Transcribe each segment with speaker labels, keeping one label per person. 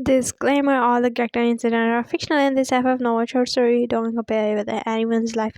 Speaker 1: Disclaimer: all the character incidents are fictional in this FF novel short story. Don't compare it with anyone's life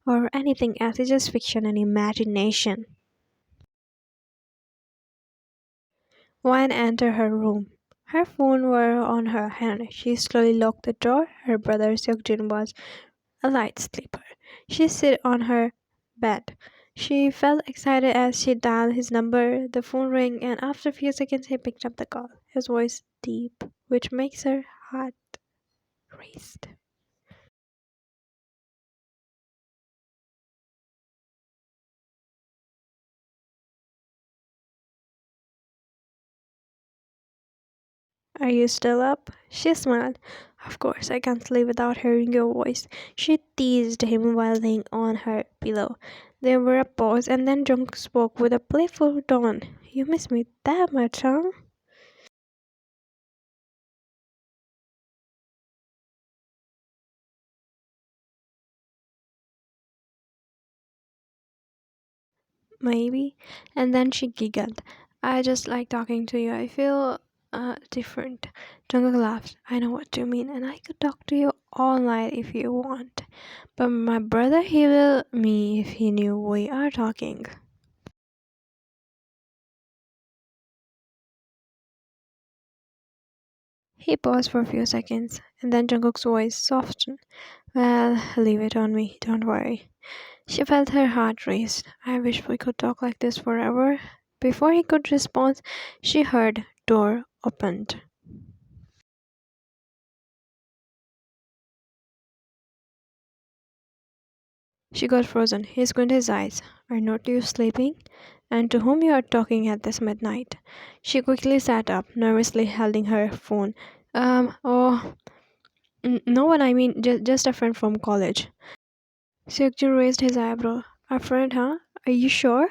Speaker 1: or anything else. It's just fiction and imagination. Wine entered her room. Her phone were on her hand. She slowly locked the door. Her brother Seokjin was a light sleeper. She sat on her bed. She felt excited as she dialed his number. The phone rang, and after a few seconds, he picked up the call. His voice deep, which makes her heart race. Are you still up? She smiled. Of course, I can't sleep without hearing your voice. She teased him while laying on her pillow. There were a pause, and then Jungkook spoke with a playful tone. You miss me that much, huh? Maybe. And then she giggled. I just like talking to you. I feel different. Jungkook laughed. I know what you mean, and I could talk to you all night if you want. But my brother, he will me if he knew we are talking. He paused for a few seconds, and then Jungkook's voice softened. Well, leave it on me, don't worry. She felt her heart race. I wish we could talk like this forever. Before he could respond, she heard door opened. She got frozen. He squinted his eyes. Are not you sleeping? And to whom you are talking at this midnight? She quickly sat up, nervously holding her phone. Oh, no one, I mean, just a friend from college. Seokjin raised his eyebrow. A friend, huh? Are you sure?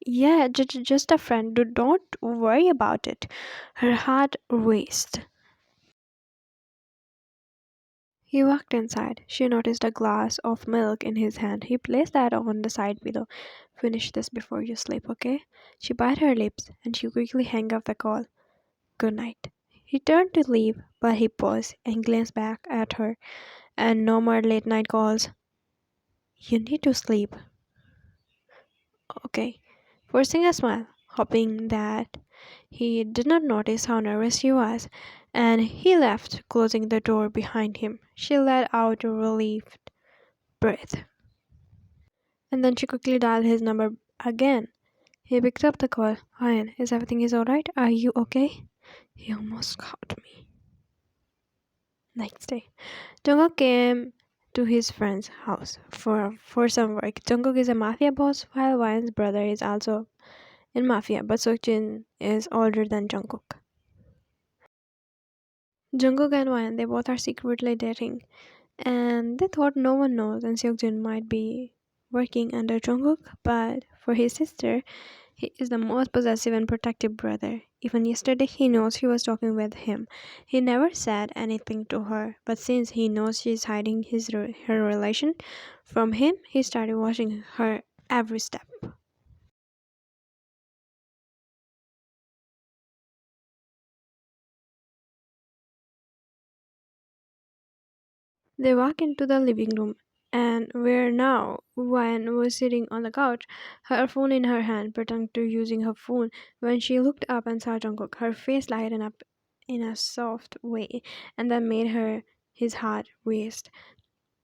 Speaker 1: Yeah, just a friend. Don't worry about it. Her heart raced. He walked inside. She noticed a glass of milk in his hand. He placed that on the side pillow. Finish this before you sleep, okay? She bit her lips and she quickly hung up the call. Good night. He turned to leave, but he paused and glanced back at her. And no more late night calls. You need to sleep. Okay. Forcing a smile, hoping that he did not notice how nervous she was, and he left, closing the door behind him. She let out a relieved breath, and then she quickly dialed his number again. He picked up the call. Ryan, is everything is alright? Are you okay? He almost caught me. Next day, Jungkook came to his friend's house for some work. Jungkook is a mafia boss, while Ryan's brother is also in Mafia, but Seokjin is older than Jungkook. Jungkook and Ryan, they both are secretly dating, and they thought no one knows, and Seokjin might be working under Jungkook, but for his sister, he is the most possessive and protective brother. Even yesterday, he knows he was talking with him. He never said anything to her, but since he knows she is hiding her relation from him, he started watching her every step. They walk into the living room, and where now Wan was sitting on the couch, her phone in her hand, pretending to using her phone. When she looked up and saw Jungkook, her face lightened up in a soft way, and that made her his heart race.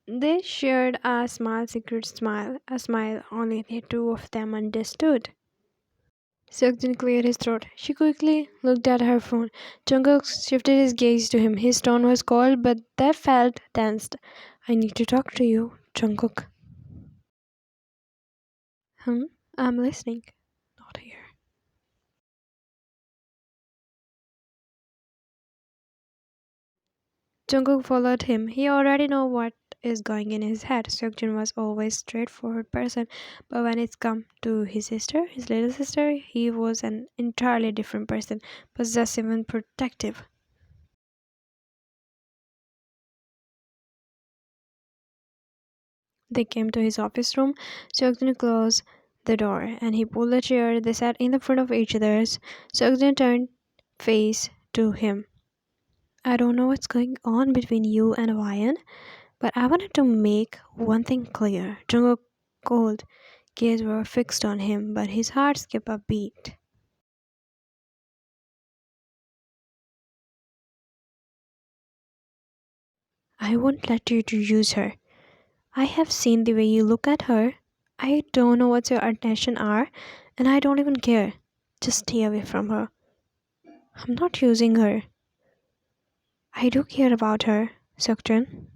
Speaker 1: They shared a small secret smile, a smile only the two of them understood. Seokjin cleared his throat. She quickly looked at her phone. Jungkook shifted his gaze to him. His tone was cold, but that felt tensed. I need to talk to you, Jungkook. Hmm? I'm listening. Not here. Jungkook followed him. He already knew what is going in his head. Seokjin was always straightforward person, but when it's come to his sister, his little sister, he was an entirely different person, possessive and protective. They came to his office room. Seokjin closed the door and he pulled a chair. They sat in the front of each other's. Seokjin turned face to him. I don't know what's going on between you and Ryan, but I wanted to make one thing clear. Jungkook cold gaze were fixed on him, but his heart skipped a beat. I won't let you to use her. I have seen the way you look at her. I don't know what your intentions are, and I don't even care. Just stay away from her. I'm not using her. I do care about her, Seokjun.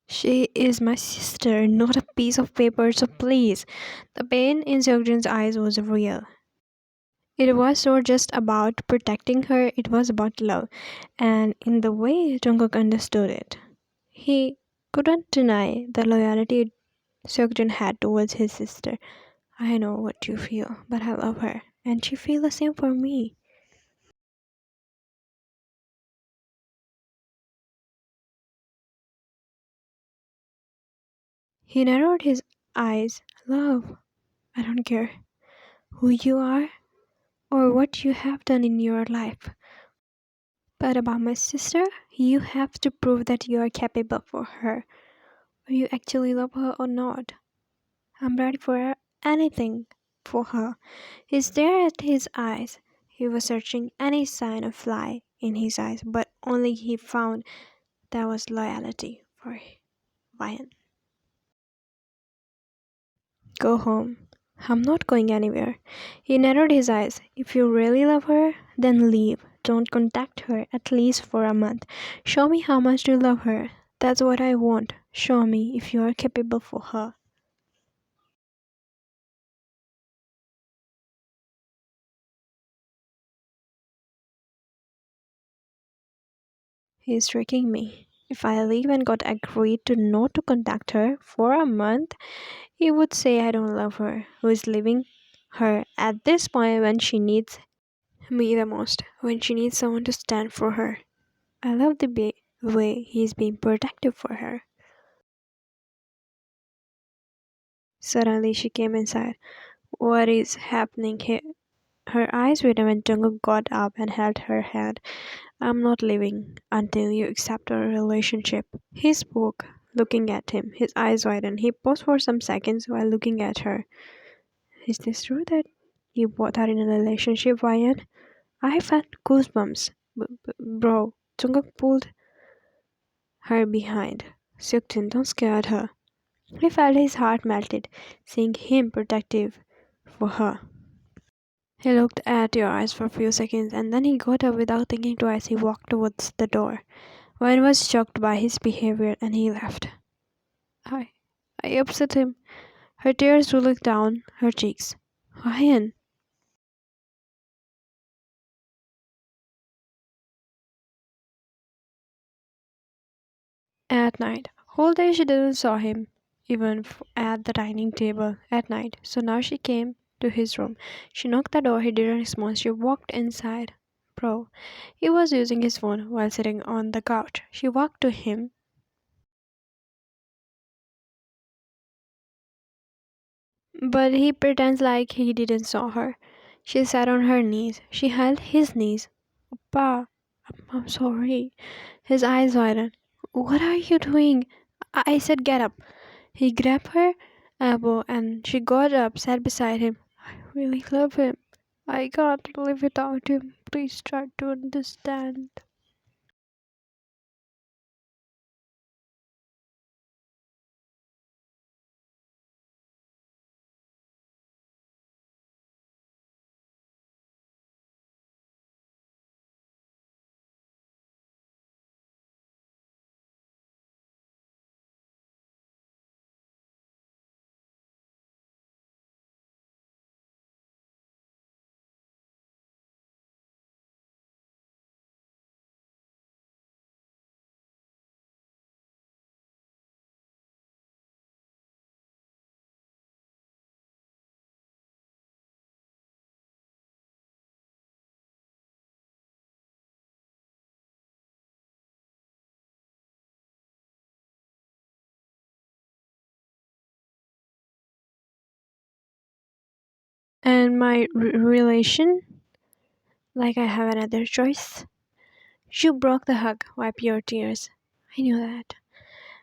Speaker 1: She is my sister, not a piece of paper, so please. The pain in Seokjun's eyes was real. It was not just about protecting her, it was about love, and in the way Jungkook understood it. He couldn't deny the loyalty Seokjun had towards his sister. I know what you feel, but I love her, and she feels the same for me. He narrowed his eyes. Love, I don't care who you are or what you have done in your life. But about my sister, you have to prove that you are capable for her, or you actually love her or not. I'm ready for anything for her. He stared at his eyes. He was searching any sign of lie in his eyes, but only he found there was loyalty for Ryan. Go home. I'm not going anywhere. He narrowed his eyes. If you really love her, then leave. Don't contact her, at least for a month. Show me how much you love her. That's what I want. Show me if you are capable for her. He's tricking me. If I leave and got agreed to not to contact her for a month, he would say I don't love her, who is leaving her at this point when she needs me the most, when she needs someone to stand for her. I love the way he's being protective for her. Suddenly she came inside. What is happening here? Her eyes were when Jungkook got up and held her hand. I'm not leaving until you accept our relationship. He spoke, looking at him. His eyes widened. He paused for some seconds while looking at her. Is this true that you both are in a relationship, Ryan? I felt goosebumps. Bro, Jungkook pulled her behind. Seokjin, don't scare her. He felt his heart melted, seeing him protective for her. He looked at your eyes for a few seconds and then he got up without thinking twice. He walked towards the door. Ryan was shocked by his behavior and he left. I, I upset him. Her tears rolling down her cheeks. Ryan. At night. Whole day she didn't saw him, even at the dining table at night. So now she came to his room. She knocked the door. He didn't respond. She walked inside. Bro, he was using his phone while sitting on the couch. She walked to him, but he pretends like he didn't saw her. She sat on her knees. She held his knees. Pa, I'm sorry. His eyes widened. What are you doing? I said get up. He grabbed her elbow and she got up, sat beside him. I really love him. I can't live without him. Please try to understand. And my relation, like I have another choice. You broke the hug, wipe your tears. I knew that.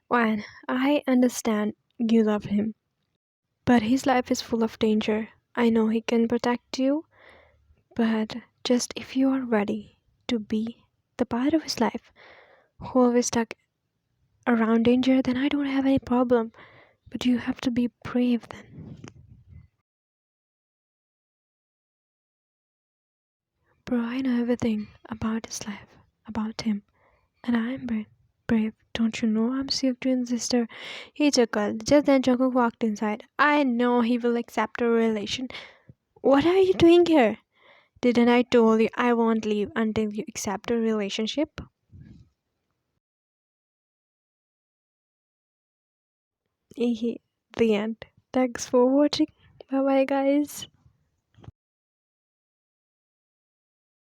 Speaker 1: Juan, I understand you love him, but his life is full of danger. I know he can protect you, but just if you are ready to be the part of his life who always stuck around danger, then I don't have any problem. But you have to be brave then. Bro, I know everything about his life, about him, and I'm brave. Don't you know I'm Sia's twin sister? He chuckled. Just then Jungkook walked inside. I know he will accept a relation. What are you doing here? Didn't I told you I won't leave until you accept a relationship? Hehe. The end. Thanks for watching. Bye bye guys.